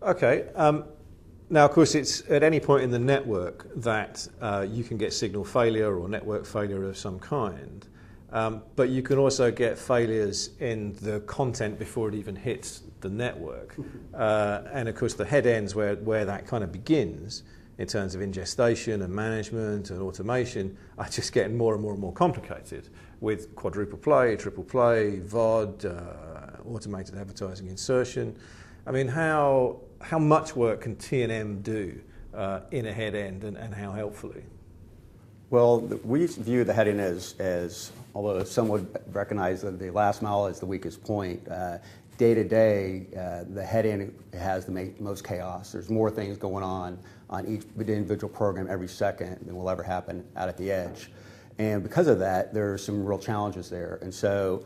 Okay. Now, of course, it's at any point in the network that you can get signal failure or network failure of some kind. But you can also get failures in the content before it even hits the network. And of course, the head ends where that kind of begins in terms of ingestion and management and automation are just getting more and more and more complicated with quadruple play, triple play, VOD, automated advertising insertion. I mean, how much work can T&M do in a head end and how helpfully? Well, we view the head end as, although some would recognize that the last mile is the weakest point, day to day, the head end has the most chaos. There's more things going on each individual program every second than will ever happen out at the edge. And because of that, there are some real challenges there. And so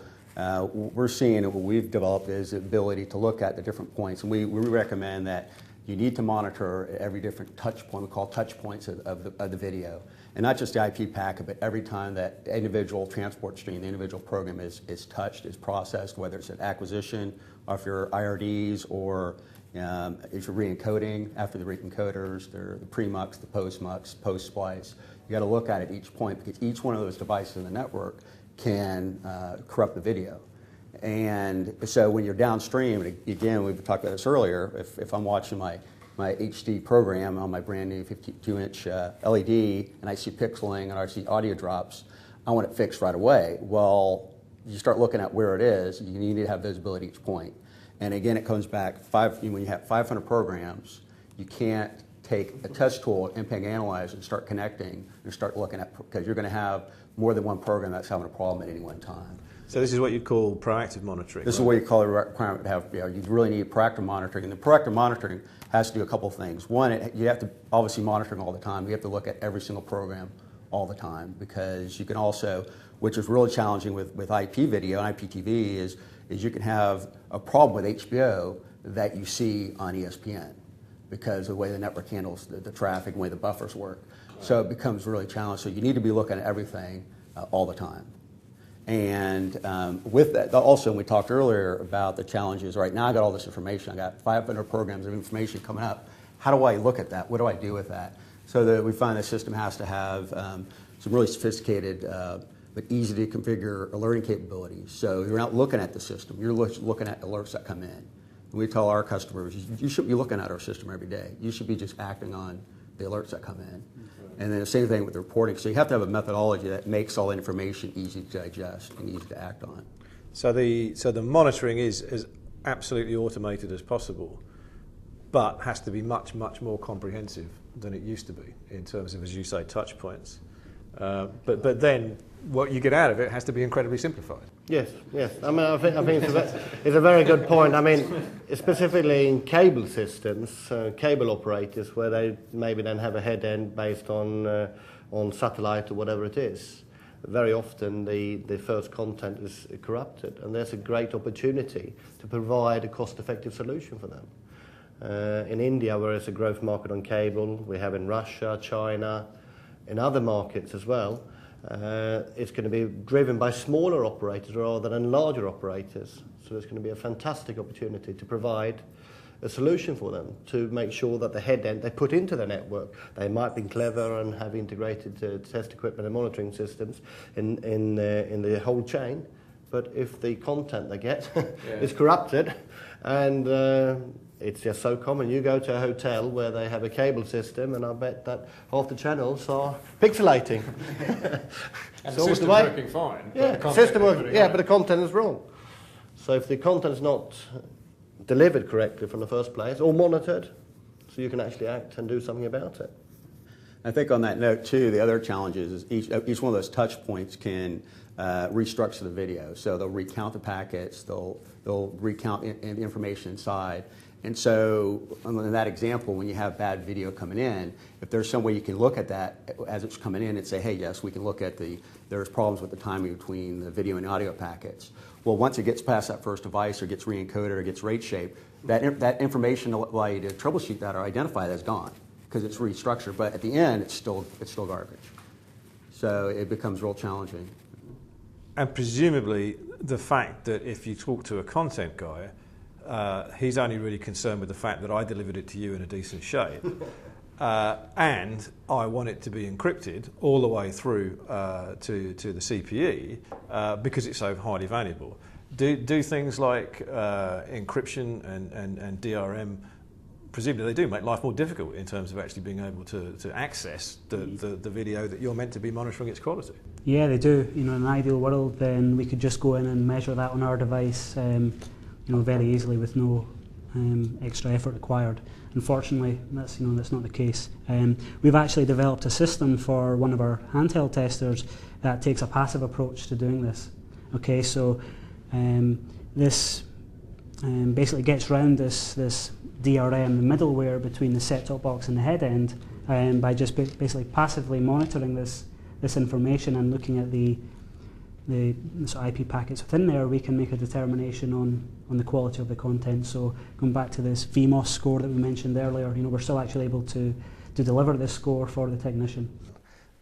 we're seeing what we've developed is the ability to look at the different points. And we recommend that you need to monitor every different touch point, we call touch points of the video. And not just the IP packet, but every time that individual transport stream, the individual program is touched, is processed, whether it's an acquisition, or if you're IRDs, or if you're re-encoding after the re-encoders, the pre-mux, the post-mux, post-splice. You got to look at it each point because each one of those devices in the network can corrupt the video. And so when you're downstream, and again, we've talked about this earlier, if I'm watching my HD program on my brand new 52-inch LED and I see pixeling and I see audio drops, I want it fixed right away. Well, you start looking at where it is, you need to have visibility each point. And again, it comes back, when you have 500 programs, you can't take a test tool, MPEG analyzer, and start connecting and start looking at, because you're going to have more than one program that's having a problem at any one time. So this is what you'd call proactive monitoring. This is what you call a requirement to have. You really need proactive monitoring. And the proactive monitoring has to do a couple of things. One, you have to obviously monitor all the time. You have to look at every single program all the time because you can also, which is really challenging with IP video and IPTV, is you can have a problem with HBO that you see on ESPN because of the way the network handles the traffic and the way the buffers work. So it becomes really challenging. So you need to be looking at everything all the time. And with that, also, we talked earlier about the challenges. Right now, I got all this information. I got 500 programs of information coming up. How do I look at that? What do I do with that? So that we find the system has to have some really sophisticated but easy to configure alerting capabilities. So you're not looking at the system. You're looking at alerts that come in. And we tell our customers, you shouldn't be looking at our system every day. You should be just acting on the alerts that come in. And then the same thing with the reporting. So you have to have a methodology that makes all the information easy to digest and easy to act on. So the monitoring is as absolutely automated as possible, but has to be much, much more comprehensive than it used to be in terms of, as you say, touch points. But then what you get out of it has to be incredibly simplified. Yes. I mean, I think it's a very good point. I mean, specifically in cable systems, cable operators, where they maybe then have a head end based on satellite or whatever it is. Very often the first content is corrupted, and there's a great opportunity to provide a cost-effective solution for them. In India, where it's a growth market on cable, we have in Russia, China, in other markets as well. It's going to be driven by smaller operators rather than larger operators. So it's going to be a fantastic opportunity to provide a solution for them to make sure that the head end they put into the network, they might be clever and have integrated test equipment and monitoring systems in the whole chain. But if the content they get is corrupted, and it's just so common. You go to a hotel where they have a cable system, and I bet that half the channels are pixelating. And the system's working fine. Yeah, the system works. Yeah, but the content is wrong. So if the content is not delivered correctly from the first place, or monitored, so you can actually act and do something about it. I think on that note too, the other challenge is each one of those touch points can restructure the video. So they'll recount the packets, they'll recount the information inside. And so in that example, when you have bad video coming in, if there's some way you can look at that as it's coming in and say, hey, yes, we can look at there's problems with the timing between the video and audio packets. Well, once it gets past that first device or gets re-encoded or gets rate shaped, that information will allow you to troubleshoot that or identify that as gone because it's restructured. But at the end, it's still garbage. So it becomes real challenging. And presumably, the fact that if you talk to a content guy, he's only really concerned with the fact that I delivered it to you in a decent shape. And I want it to be encrypted all the way through to the CPE because it's so highly valuable. Do things like encryption and DRM, presumably they do make life more difficult in terms of actually being able to access the video that you're meant to be monitoring its quality? Yeah, they do. In an ideal world, then we could just go in and measure that on our device, very easily with no extra effort required. Unfortunately, that's not the case. We've actually developed a system for one of our handheld testers that takes a passive approach to doing this. Okay, so this basically gets around this DRM, the middleware between the set-top box and the head end, by just basically passively monitoring this information and looking at the sort of IP packets within there. We can make a determination on the quality of the content. So going back to this VMOS score that we mentioned earlier, we're still actually able to deliver this score for the technician.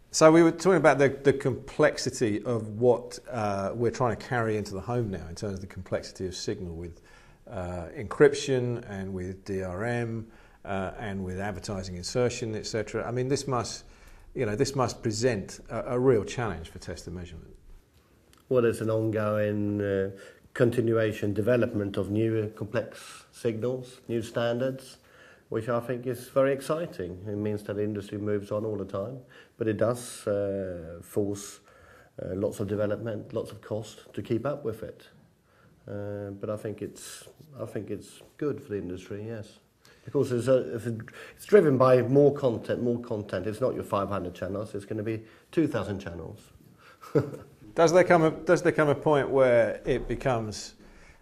So we were talking about the complexity of what we're trying to carry into the home now in terms of the complexity of signal with encryption and with DRM and with advertising insertion, etc. I mean, this must present a real challenge for test and measurement. Well, there's an ongoing continuation development of new complex signals, new standards, which I think is very exciting. It means that the industry moves on all the time, but it does force lots of development, lots of cost to keep up with it. But I think it's good for the industry, yes, because it's driven by more content. It's not your 500 channels. It's going to be 2,000 channels. Does there come a point where it becomes,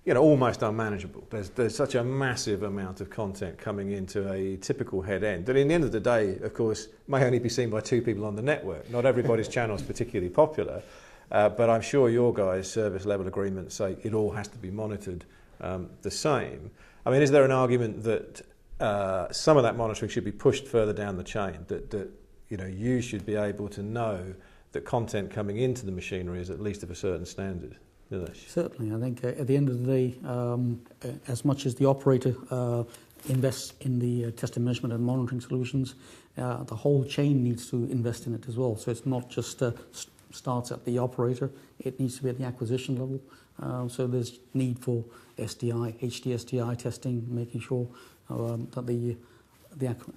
almost unmanageable? There's such a massive amount of content coming into a typical head end that, in the end of the day, of course, may only be seen by 2 people on the network. Not everybody's channel is particularly popular, but I'm sure your guys' service level agreements say it all has to be monitored the same. I mean, is there an argument that some of that monitoring should be pushed further down the chain? That you should be able to know that content coming into the machinery is at least of a certain standard? Certainly. I think at the end of the day, as much as the operator invests in the test and measurement and monitoring solutions, the whole chain needs to invest in it as well. So it's not just starts at the operator, it needs to be at the acquisition level. So there's need for SDI, HDSDI testing, making sure that the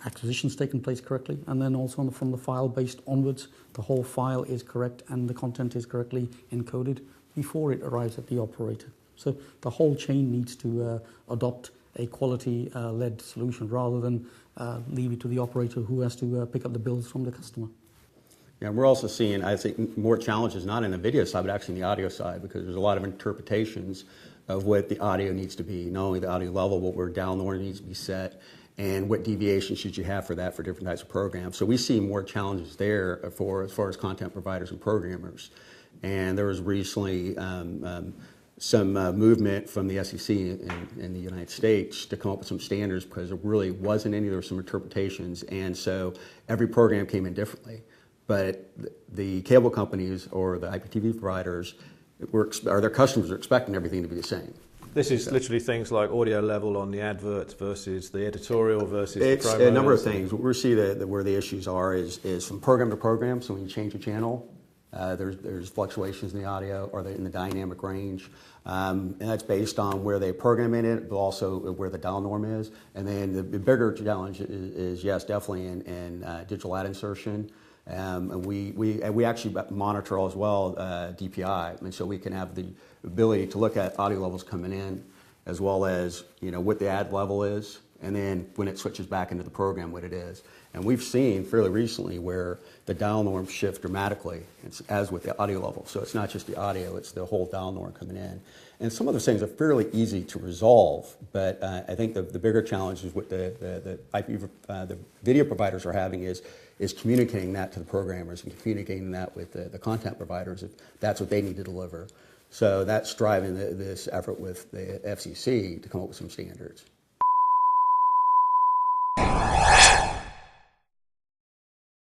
acquisition's taken place correctly, and then also from the file based onwards, the whole file is correct and the content is correctly encoded before it arrives at the operator. So the whole chain needs to adopt a quality led solution rather than leave it to the operator who has to pick up the bills from the customer. Yeah, we're also seeing, I think, more challenges not in the video side, but actually in the audio side, because there's a lot of interpretations of what the audio needs to be, not only the audio level, what where download needs to be set, and what deviations should you have for that for different types of programs. So we see more challenges there as far as content providers and programmers. And there was recently some movement from the SEC in the United States to come up with some standards because there really wasn't any, there were some interpretations, and so every program came in differently. But the cable companies or the IPTV providers, or their customers are expecting everything to be the same. This is literally things like audio level on the adverts versus the editorial versus it's the promos. A number of things. What we see where the issues are is from program to program. So when you change a channel, there's fluctuations in the audio or in the dynamic range. And that's based on where they program in it, but also where the dial norm is. And then the bigger challenge is yes, definitely in digital ad insertion. And we actually monitor as well DPI, and so we can have the ability to look at audio levels coming in, as well as what the ad level is, and then when it switches back into the program, what it is. And we've seen fairly recently where the dial norm shift dramatically, as with the audio level. So it's not just the audio; it's the whole dial norm coming in. And some of those things are fairly easy to resolve, but I think the bigger challenge is what the video providers are having is communicating that to the programmers and communicating that with the content providers if that's what they need to deliver. So that's driving this effort with the FCC to come up with some standards.